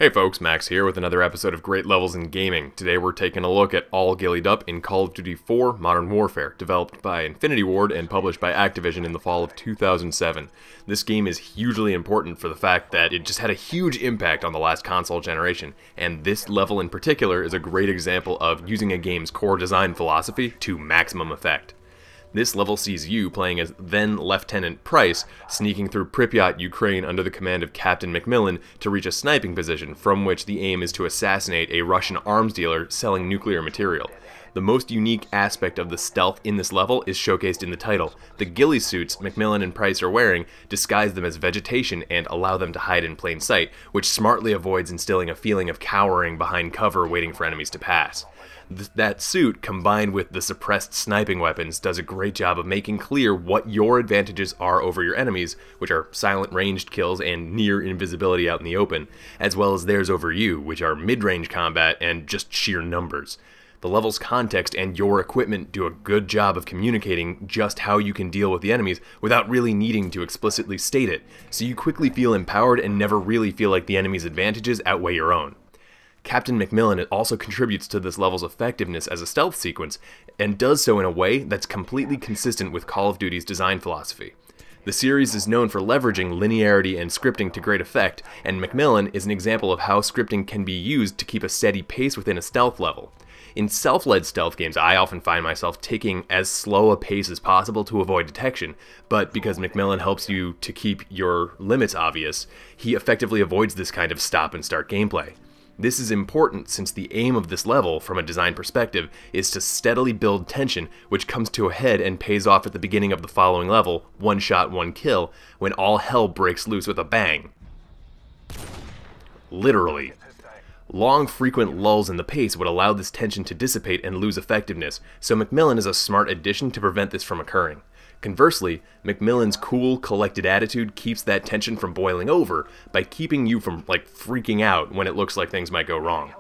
Hey folks, Max here with another episode of Great Levels in Gaming. Today we're taking a look at All Ghillied Up in Call of Duty 4 Modern Warfare, developed by Infinity Ward and published by Activision in the fall of 2007. This game is hugely important for the fact that it just had a huge impact on the last console generation, and this level in particular is a great example of using a game's core design philosophy to maximum effect. This level sees you playing as then Lieutenant Price, sneaking through Pripyat, Ukraine under the command of Captain Macmillan to reach a sniping position from which the aim is to assassinate a Russian arms dealer selling nuclear material. The most unique aspect of the stealth in this level is showcased in the title. The ghillie suits Macmillan and Price are wearing disguise them as vegetation and allow them to hide in plain sight, which smartly avoids instilling a feeling of cowering behind cover waiting for enemies to pass. That suit, combined with the suppressed sniping weapons, does a great job of making clear what your advantages are over your enemies, which are silent ranged kills and near invisibility out in the open, as well as theirs over you, which are mid-range combat and just sheer numbers. The level's context and your equipment do a good job of communicating just how you can deal with the enemies without really needing to explicitly state it, so you quickly feel empowered and never really feel like the enemy's advantages outweigh your own. Captain Macmillan also contributes to this level's effectiveness as a stealth sequence, and does so in a way that's completely consistent with Call of Duty's design philosophy. The series is known for leveraging linearity and scripting to great effect, and Macmillan is an example of how scripting can be used to keep a steady pace within a stealth level. In self-led stealth games, I often find myself taking as slow a pace as possible to avoid detection, but because Macmillan helps you to keep your limits obvious, he effectively avoids this kind of stop-and-start gameplay. This is important since the aim of this level, from a design perspective, is to steadily build tension, which comes to a head and pays off at the beginning of the following level, one shot, one kill, when all hell breaks loose with a bang. Literally. Long, frequent lulls in the pace would allow this tension to dissipate and lose effectiveness, so Macmillan is a smart addition to prevent this from occurring. Conversely, Macmillan's cool, collected attitude keeps that tension from boiling over by keeping you from, freaking out when it looks like things might go wrong.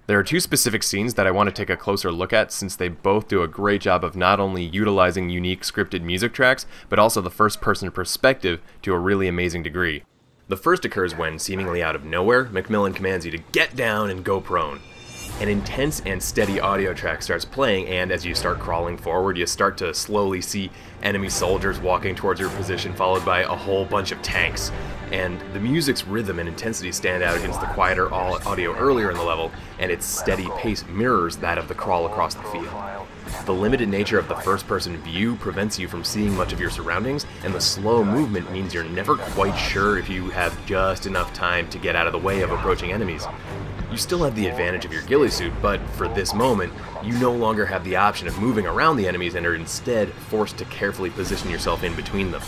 There are two specific scenes that I want to take a closer look at since they both do a great job of not only utilizing unique scripted music tracks, but also the first-person perspective to a really amazing degree. The first occurs when, seemingly out of nowhere, Macmillan commands you to get down and go prone. An intense and steady audio track starts playing, and as you start crawling forward, you start to slowly see enemy soldiers walking towards your position, followed by a whole bunch of tanks. And the music's rhythm and intensity stand out against the quieter audio earlier in the level, and its steady pace mirrors that of the crawl across the field. The limited nature of the first-person view prevents you from seeing much of your surroundings, and the slow movement means you're never quite sure if you have just enough time to get out of the way of approaching enemies. You still have the advantage of your ghillie suit, but for this moment, you no longer have the option of moving around the enemies and are instead forced to carefully position yourself in between them.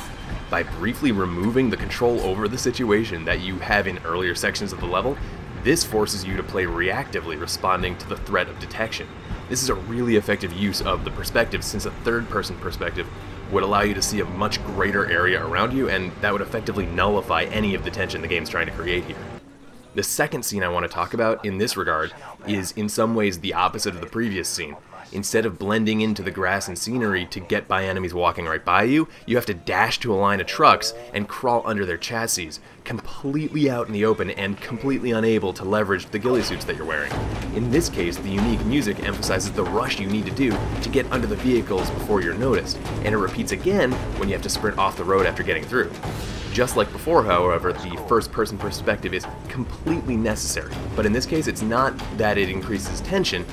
By briefly removing the control over the situation that you have in earlier sections of the level, this forces you to play reactively, responding to the threat of detection. This is a really effective use of the perspective, since a third-person perspective would allow you to see a much greater area around you, and that would effectively nullify any of the tension the game's trying to create here. The second scene I want to talk about in this regard is in some ways the opposite of the previous scene. Instead of blending into the grass and scenery to get by enemies walking right by you, you have to dash to a line of trucks and crawl under their chassis, completely out in the open and completely unable to leverage the ghillie suits that you're wearing. In this case, the unique music emphasizes the rush you need to do to get under the vehicles before you're noticed, and it repeats again when you have to sprint off the road after getting through. Just like before, however, the first-person perspective is completely necessary, but in this case it's not that it increases tension.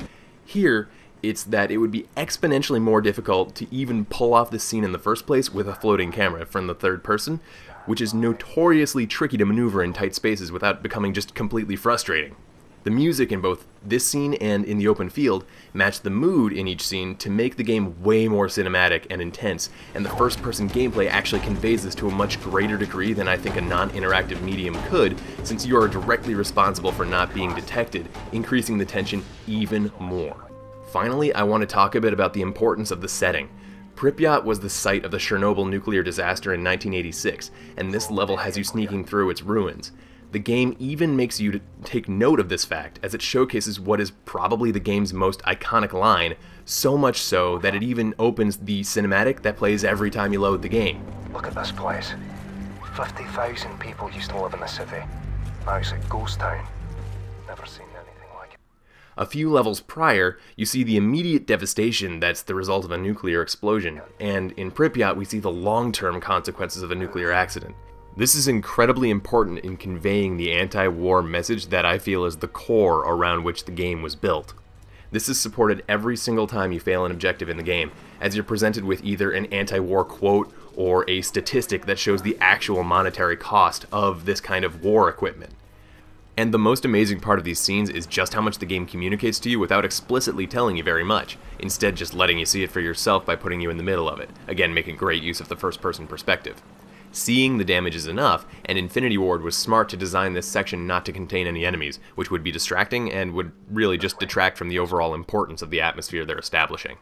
Here, it's that it would be exponentially more difficult to even pull off this scene in the first place with a floating camera from the third person, which is notoriously tricky to maneuver in tight spaces without becoming just completely frustrating. The music in both this scene and in the open field match the mood in each scene to make the game way more cinematic and intense, and the first-person gameplay actually conveys this to a much greater degree than I think a non-interactive medium could, since you are directly responsible for not being detected, increasing the tension even more. Finally, I want to talk a bit about the importance of the setting. Pripyat was the site of the Chernobyl nuclear disaster in 1986, and this level has you sneaking through its ruins. The game even makes you take note of this fact, as it showcases what is probably the game's most iconic line, so much so that it even opens the cinematic that plays every time you load the game. Look at this place. 50,000 people used to live in the city. Now it's a ghost town. Never seen anything like it. A few levels prior, you see the immediate devastation that's the result of a nuclear explosion, and in Pripyat we see the long-term consequences of a nuclear accident. This is incredibly important in conveying the anti-war message that I feel is the core around which the game was built. This is supported every single time you fail an objective in the game, as you're presented with either an anti-war quote or a statistic that shows the actual monetary cost of this kind of war equipment. And the most amazing part of these scenes is just how much the game communicates to you without explicitly telling you very much, instead just letting you see it for yourself by putting you in the middle of it, again making great use of the first-person perspective. Seeing the damage is enough, and Infinity Ward was smart to design this section not to contain any enemies, which would be distracting and would really just detract from the overall importance of the atmosphere they're establishing.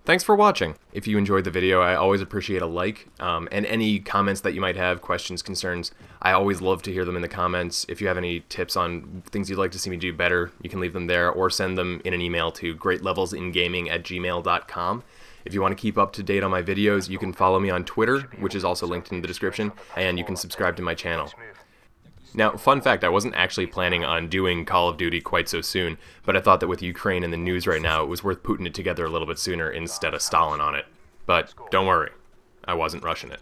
Thanks for watching. If you enjoyed the video, I always appreciate a like, and any comments that you might have, questions, concerns, I always love to hear them in the comments. If you have any tips on things you'd like to see me do better, you can leave them there, or send them in an email to greatlevelsingaming@gmail.com. If you want to keep up to date on my videos, you can follow me on Twitter, which is also linked in the description, and you can subscribe to my channel. Now, fun fact, I wasn't actually planning on doing Call of Duty quite so soon, but I thought that with Ukraine in the news right now, it was worth putting it together a little bit sooner instead of stalling on it. But don't worry, I wasn't rushing it.